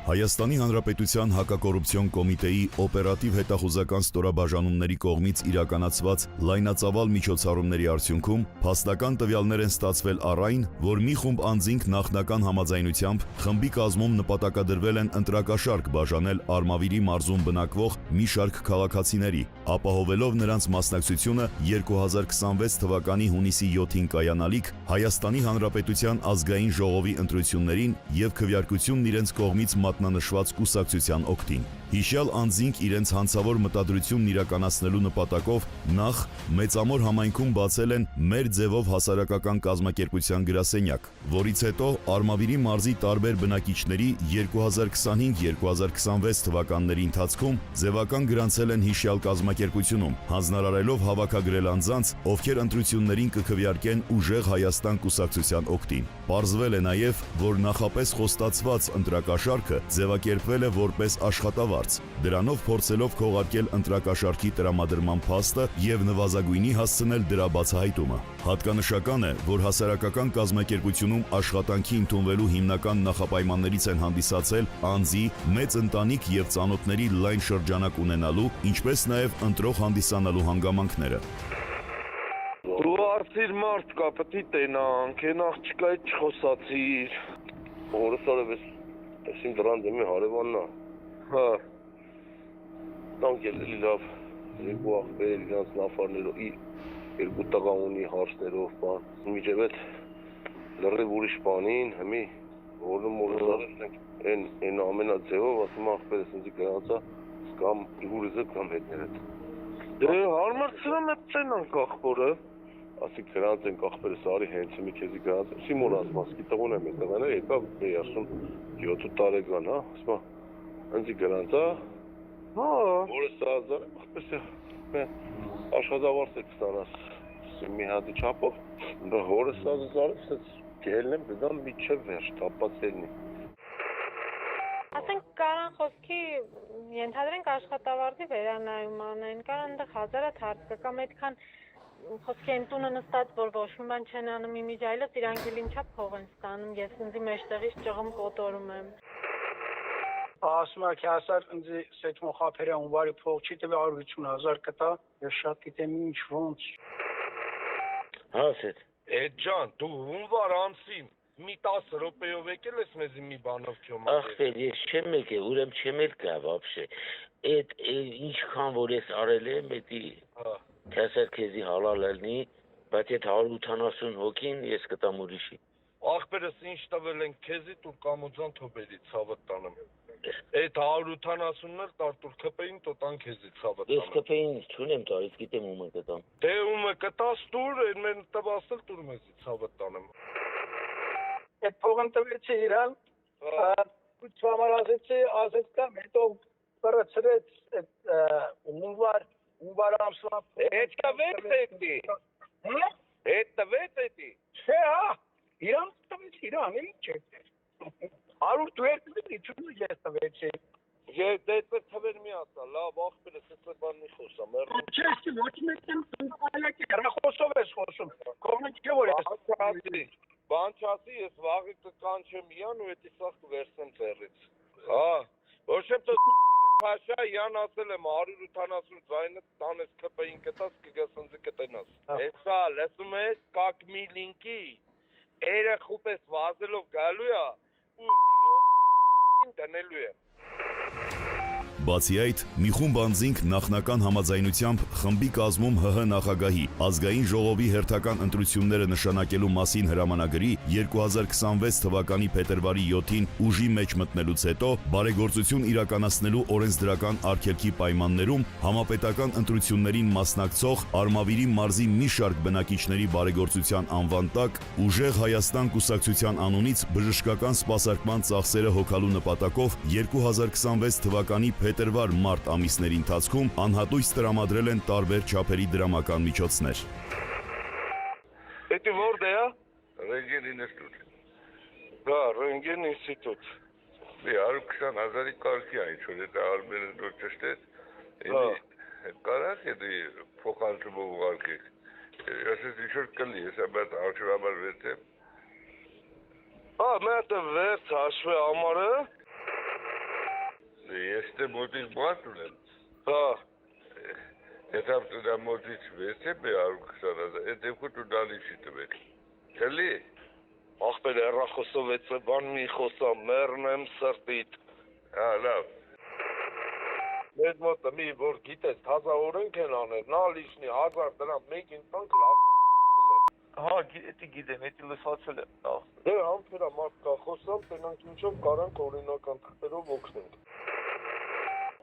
Հայաստանի Հանրապետության հակակոռուպցիոն կոմիտեի օպերատիվ հետախուզական ստորաբաժանումների կողմից իրականացված լայնածավալ միջոցառումների արդյունքում փաստական տվյալներ են ստացվել առ այն, որ մի խումբ անձինք նախնական համաձայնությամբ խմբի կազմում նպատակադրվել են ընտրակաշարք բաժանել Արմավիրի մարզում բնակվող մի շարք քաղաքացիների, ապահովելով նրանց մասնակցությունը 2026 թվականի հունիսի 7-ին կայանալիք Հայաստանի Հանրապետության ազգային ժողովի ընտրություններին եւ քվեարկությունն իրենց կողմից մատնանշված կուսակցության օգտին։ Հիշյալ անձինք իրենց հանցավոր մտադրությունն իրականացնելու նպատակով նախ Մեծամոր համայնքում բացել են «Մեր ձևով» հասարակական կազմակերպության գրասենյակ, որից հետո Արմավիրի մարզի տարբեր բնակիչների 2025-2026 թվականների ընթացքում ձևական գրանցել են հիշյալ կազմակերպությունում, հանձնարարելով հավաքագրել անձանց, ովքեր ընտրություններին կքվեարկեն Ուժեղ Հայաստան կուսակցության օգտին։ Պարզվել է նաև, որ նախապես խոստացված ընտրակաշարքը ձևակերպվել է որպես աշխատավարձ, դրանով փորձելով քողարկել ընտրակաշարքի տրամադրման փաստը եւ նվազագույնի հասցնել դրա բացահայտումը։ Հատկանշական է, որ հասարակական կազմակերպությունում աշխատանքի ընդունվելու հիմնական նախապայմաններից են հանդիսացել անձի, մեծ ընտանիք եւ ծանոթների լայն շրջանակ ունենալու, ինչպես նաեւ ընտրող հանդիսանալու հանգամանքները։ Դու արդիր մարդ կա, պետք է տենանք, են աղջկայից չխոսացիր։ Որսարև ես տեսին դրան դեմի հարևաննա։ Հա։ Տանք էլի լավ, երկու աղբեր, իրանց նավարներով, երկու տղա ունի հարցներով, բան։ Միջև էտ լրիվ ուրիշ բանին, հմի, որնում որսարև են ամենաձևով, ասում աղբերս ինձի գրանցա, սկամ իհուրիզը կամ հետներ էտ։ Դե հարմարցրամ էտ տենանք աղբորը։ Ասիկ գրանց ենք աղբերս արի հենց մի քեզի գրանց, Սիմոն ասմասկի տղուն եմ տղաներ, եկավ բեի ասում 7 տարեկան, հա, ասմա, ընձի գրանց, հա, որը սազար եմ, աղբերս է, աշխատավարս է կստանաս, մի հատի չապով, դա հորը սազար եմ, սեց գելն եմ, գդամ միչև վերջ, թապած էլնի։ Ասենք կարան խոսքի ենթադրենք աշխատավարձի վերանայում անեն, կարան դեղ հազարատ հարց կա, կամ այդքան խոսքի են տունը նստած, որ ոչ մի բան չեն անում իմիջ այլոց իրանք էլ ինչա փող են ստանում, ես ինձի մեջտեղից ճղում կոտորում եմ։ Ասում եք հասար ինձի սեթմո խափերը ունվարի փող չի տվի 150,000 կտա, ես շատ գիտեմ ինչ ոնց։ Հա սեթ։ Էդ ջան, դու ունվար անցին, մի 10 րոպեով եկել ես մեզի մի բանով քյոմ։ Ախպեր, ես չեմ եկել, ուրեմ չեմ էլ կա вообще։ Էդ ինչքան որ ես արել եմ, էդի Քասեր քեզի հալալ ելնի, բայց այդ 180 հոգին ես կտամ ուրիշի։ Աղբերս ինչ տվել են քեզի տուր կամոձան թոբերի ցավը տանեմ։ Այդ 180-ն էլ տարտուր քպեին տոտան քեզի ցավը տանեմ։ Ես քպեին չունեմ տալիս, գիտեմ ում կտամ։ Դե ում կտաս տուր, մեն տվասել տուր մեզի ցավը տանեմ։ Այդ փողն տվեցի իրան, ու չամարացեցի, ասեց կամ հետո բրացրեց այդ Ուվար ամսվա Это вեցեти։ Это вեցեти։ Չէ, հա, իրան տվեց իրան, ինչ է։ Արուր դու երկու դիչու ես տվեցի։ Ես դեպի թվեր մի ասա, լավ աղբերս էս բանի խոսամ։ Չէ, ոչ մեկն այլակի հրախոսով ես խոսում։ Կողմը չէ որ ես։ Բան չասի, ես վաղի կկանչեմ իրան ու էդի սախ կվերցնեմ ձեռից։ Հա, ոչ եմ տո Քաշա յան ասել եմ 180 ձայնը տանես քպեին կտաս կգաս ընձի կտենաս։ Էսա լսում ես կակ մի լինկի երեխուպես վազելով գալու է ու դնելու է։ Բացի այդ, մի խումբ անձինք նախնական համաձայնությամբ խմբի կազմում ՀՀ նախագահի ազգային ժողովի հերթական ընտրությունները նշանակելու մասին հրամանագրի 2026 թվականի փետրվարի 7-ին ուժի մեջ մտնելուց հետո բարեգործություն իրականացնելու օրենսդրական արգելքի պայմաններում համապետական ընտրություններին մասնակցող Արմավիրի մարզի մի շարք բնակիչների բարեգործության անվան տակ Ուժեղ Հայաստան կուսակցության անունից բժշկական սպասարկման ծախսերը հոգալու նպատակով 2026 թվականի փետրվար-մարտ ամիսների ընթացքում անհատույց տրամադրել են տարբեր չափերի դրամական միջոցներ։ Էդի որդ է, հա? Ռենգեն ինստիտուտ։ Հա, Ռենգեն ինստիտուտ։ 120,000-ի կարգի այն ինչ որ դա արմերը դուր ճշտեց։ Էդի կարաս էդի փոխանցումը ուղարկի։ Ես ինչ որ կլի, ես ապա արժանաբար վերցեմ։ Հա, մենը վերց հաշվի ամարը։ Este motiv moatul. Հա, Etap da motiv vese be aruksanada. Ete kutu dali şitmek. Kelli. ախպեր հեռախոսով էց բան մի խոսամ, մեռնեմ սրտիտ։ Ha lav. Մեր մոտը մի որ գիտես 1000 օրենք են անել, նա լիշնի 1000 դրամ մեկին տանք լավներ։ Հա, գիտեմ, էդի լսացել եմ։ Դե համբերա մարդ կա խոսամ, տենանք ինչով կարանք օրինական թղթերով օգնենք։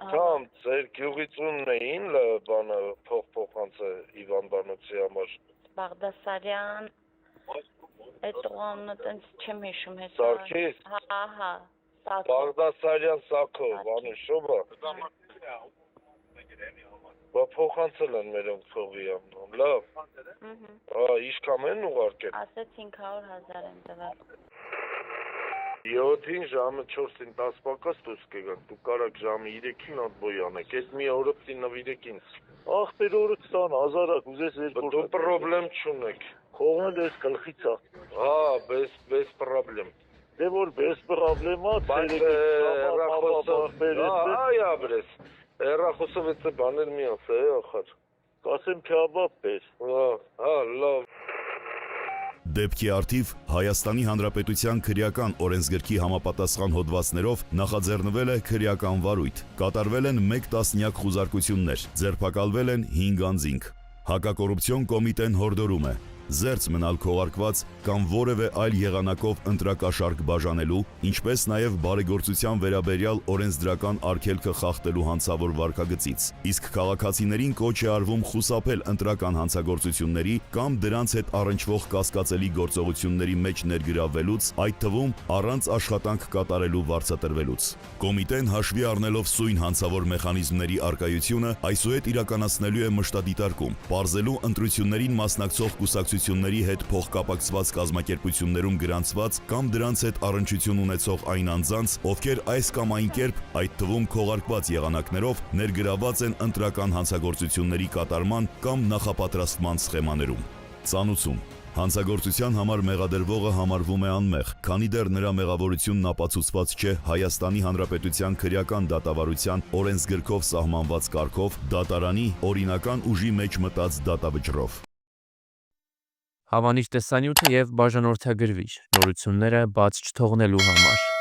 Կամ ձեր գյուղից ունն էին բանը փոխանցը Իվան Բանոցի համար։ Բաղդասարյան, այդ տղամը տենց չեմ հիշում հեսա։ Սարգիս։ Հա, Սաքո։ Բաղդասարյան Սաքո, Վանիշովը։ Բա փոխանցել են մերոնք փողի ամնում, լավ։ Հա, իշքան են ուղարկել։ Ասեց 500,000 եմ տվել։ 7-ին ժամը 4-ին 10 պակաս դուրս կգանք, դու կարաք ժամը 3-ին ատբոյ անեք, այդ մի օրը պտի նվիրեք ինձ։ Ախպեր օրը 20,000 ուզես Դու պրոբլեմ չունեք։ Խողն ես գլխից է։ Հա, без պրոբլեմ։ Դե որ без պրոբլեմա, Բայց հեռախոսով, այ աբրես, հեռախոսով էց բաներ մի ասա, ախար։ կասեմ քյաբաբ պես։ Հա, լավ։ Դեպքի արդիվ Հայաստանի Հանրապետության քրեական օրենսգրքի համապատասխան հոդվածներով նախաձեռնվել է քրեական վարույթ, կատարվել են 1 տասնյակ խուզարկություններ, ձերբակալվել են 5 անձինք։ Հակակոռուպցիոն կոմիտեն հորդորում է զերծ մնալ քողարկված կամ որևէ այլ եղանակով ընտրակաշարք բաժանելու, ինչպես նաև բարեգործության վերաբերյալ օրենսդրական արգելքը խախտելու հանցավոր վարքագծից։ Իսկ քաղաքացիներին կոչ է արվում խուսափել ընտրական հանցագործությունների կամ դրանց հետ առնչվող կասկածելի գործողությունների մեջ ներգրավվելուց, այդ թվում առանց աշխատանք կատարելու վարձատրվելուց։ Կոմիտեն հաշվի առնելով սույն հանցավոր մեխանիզմների արկայությունը, այսուհետ իրականացնելու է մշտադիտարկում, պարզելու ընտրություններին մասնակցող կուսակցությունների հետ փոխկապակցված կազմակերպություններում գրանցված կամ դրանց հետ առնչություն ունեցող այն անձանց, ովքեր այս կամ այն կերպ, այդ թվում քողարկված եղանակներով, ներգրավված են ընտրական հանցագործությունների կատարման կամ նախապատրաստման սխեմաներում։ Ծանուցում. հանցագործության համար մեղադրվողը համարվում է անմեղ, քանի դեռ նրա մեղավորությունն ապացուցված չէ Հայաստանի Հանրապետության քրեական դատավարության օրենսգրքով սահմանված կարգով դատարանի օրինական ուժի մեջ մտած դատավճռով։ Հավանիչ տեսանյութը և բաժանորդագրվիչ նորությունները բաց չթողնելու համար։